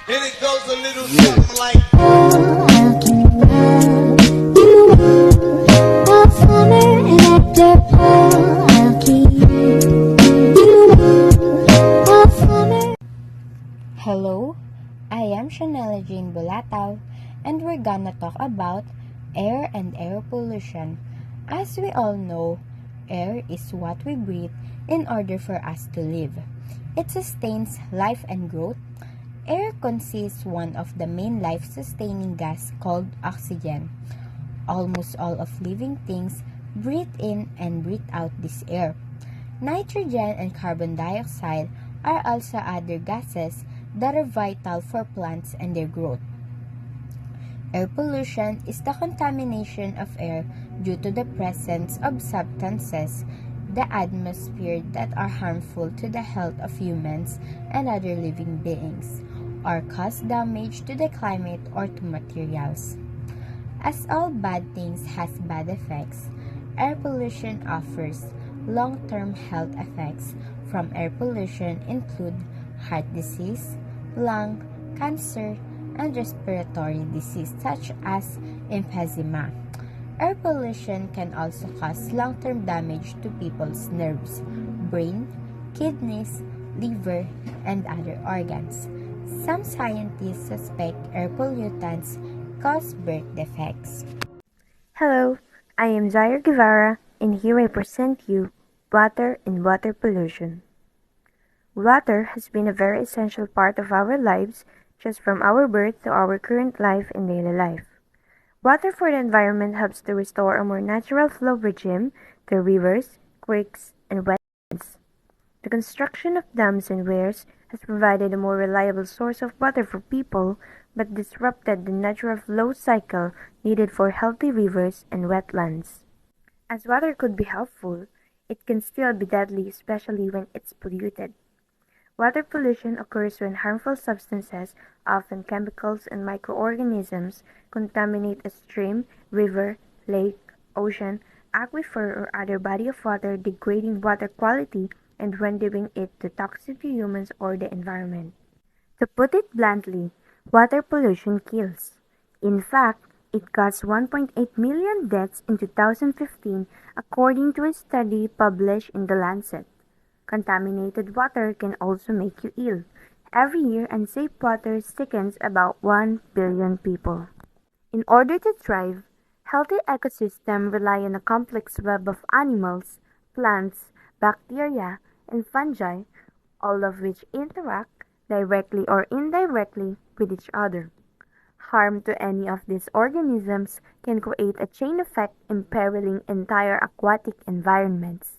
And it goes a little something like Hello, I am Chanela Jean Bulataw, and we're gonna talk about air and air pollution. As we all know, air is what we breathe in order for us to live. It sustains life and growth. Air consists one of the main life-sustaining gas called oxygen. Almost all of living things breathe in and breathe out this air. Nitrogen and carbon dioxide are also other gases that are vital for plants and their growth. Air pollution is the contamination of air due to the presence of substances in the atmosphere that are harmful to the health of humans and other living beings, or cause damage to the climate or to materials. As all bad things has bad effects, air pollution offers long-term health effects from air pollution include heart disease, lung cancer, and respiratory disease such as emphysema. Air pollution can also cause long-term damage to people's nerves, brain, kidneys, liver, and other organs. Some scientists suspect air pollutants cause birth defects. Hello, I am Zaire Guevara, and here I present you water and water pollution. Water has been a very essential part of our lives, just from our birth to our current life and daily life. Water for the environment helps to restore a more natural flow regime to rivers, creeks, and wetlands. The construction of dams and weirs has provided a more reliable source of water for people, but disrupted the natural flow cycle needed for healthy rivers and wetlands. As water could be helpful, it can still be deadly, especially when it's polluted. Water pollution occurs when harmful substances, often chemicals and microorganisms, contaminate a stream, river, lake, ocean, aquifer, or other body of water, degrading water quality and rendering it too toxic to humans or the environment. To put it bluntly, water pollution kills. In fact, it caused 1.8 million deaths in 2015 according to a study published in The Lancet. Contaminated water can also make you ill. Every year, unsafe water sickens about 1 billion people. In order to thrive, healthy ecosystems rely on a complex web of animals, plants, bacteria, and fungi, all of which interact, directly or indirectly, with each other. Harm to any of these organisms can create a chain effect imperiling entire aquatic environments.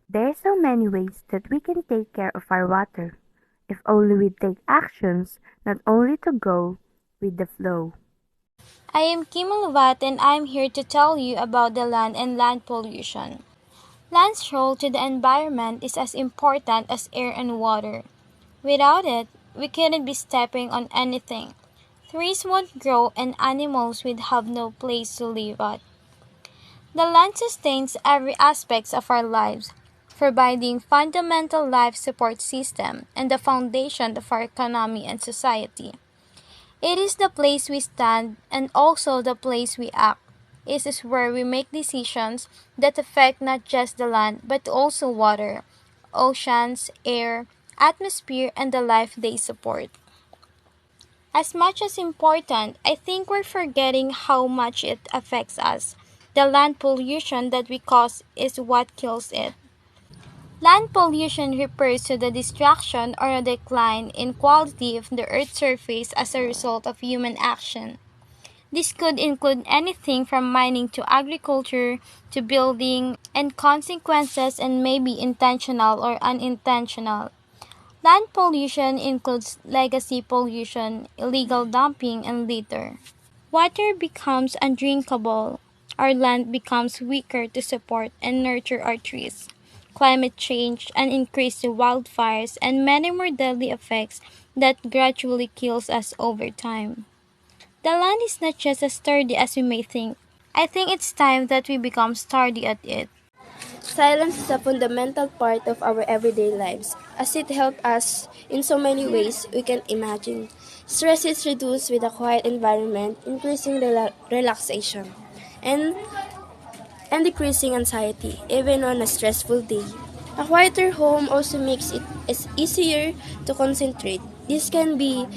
There are so many ways that we can take care of our water, if only we take actions not only to go with the flow. I am Kim Uluvat and I am here to tell you about the land and land pollution. Land's role to the environment is as important as air and water. Without it, we couldn't be stepping on anything. Trees won't grow and animals would have no place to live at. The land sustains every aspect of our lives, providing fundamental life support system and the foundation of our economy and society. It is the place we stand and also the place we act. It is where we make decisions that affect not just the land but also water, oceans, air, atmosphere, and the life they support. As much as important, I think we're forgetting how much it affects us. The land pollution that we cause is what kills it. Land pollution refers to the destruction or a decline in quality of the Earth's surface as a result of human action. This could include anything from mining to agriculture to building, and consequences and may be intentional or unintentional. Land pollution includes legacy pollution, illegal dumping, and litter. Water becomes undrinkable. Our land becomes weaker to support and nurture our trees. Climate change and increased wildfires and many more deadly effects that gradually kills us over time. The land is not just as sturdy as we may think. I think it's time that we become sturdy at it. Silence is a fundamental part of our everyday lives, as it helps us in so many ways we can imagine. Stress is reduced with a quiet environment, increasing relaxation and, and decreasing anxiety, even on a stressful day. A quieter home also makes it easier to concentrate. This can be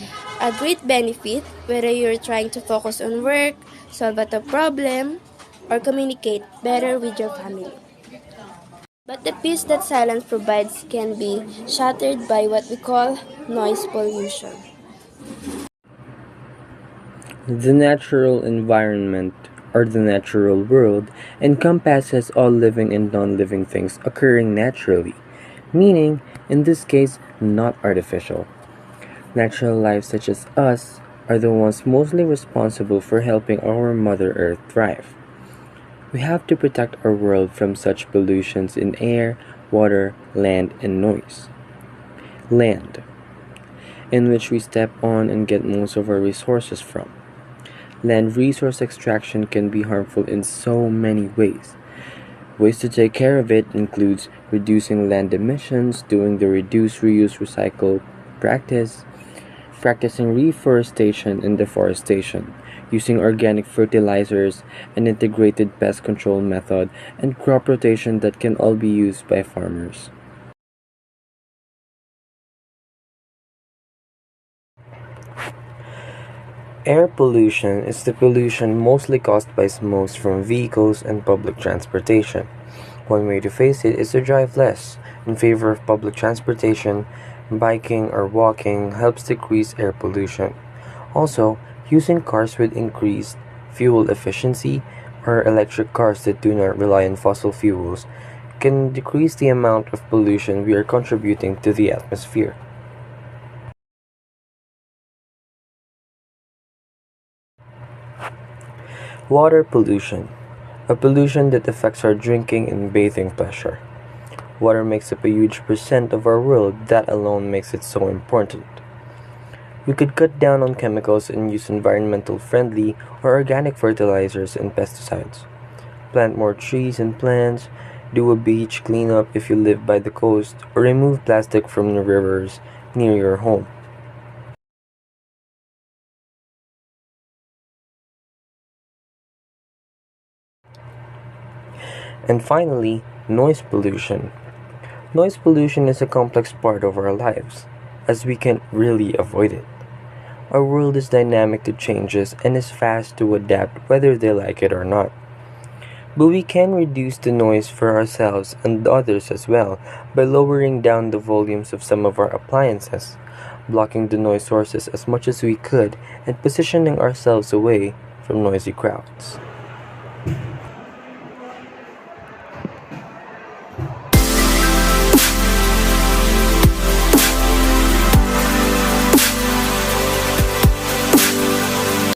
a great benefit whether you're trying to focus on work, solve a problem, or communicate better with your family. But the peace that silence provides can be shattered by what we call noise pollution. The natural environment, or the natural world, encompasses all living and non living things occurring naturally, meaning, in this case, not artificial. Natural life, such as us, are the ones mostly responsible for helping our Mother Earth thrive. We have to protect our world from such pollutions in air, water, land, and noise. Land, in which we step on and get most of our resources from. Land resource extraction can be harmful in so many ways. Ways to take care of it includes reducing land emissions, doing the reduce, reuse, recycle practice, practicing reforestation and deforestation, using organic fertilizers, an integrated pest control method, and crop rotation that can all be used by farmers. Air pollution is the pollution mostly caused by smokes from vehicles and public transportation. One way to face it is to drive less. In favor of public transportation, biking or walking helps decrease air pollution. Also, using cars with increased fuel efficiency or electric cars that do not rely on fossil fuels can decrease the amount of pollution we are contributing to the atmosphere. Water pollution, a pollution that affects our drinking and bathing pleasure. Water makes up a huge percent of our world, that alone makes it so important. We could cut down on chemicals and use environmental friendly or organic fertilizers and pesticides. Plant more trees and plants, do a beach cleanup if you live by the coast, or remove plastic from the rivers near your home. And finally, noise pollution. Noise pollution is a complex part of our lives, as we can't really avoid it. Our world is dynamic to changes and is fast to adapt whether they like it or not. But we can reduce the noise for ourselves and others as well by lowering down the volumes of some of our appliances, blocking the noise sources as much as we could, and positioning ourselves away from noisy crowds.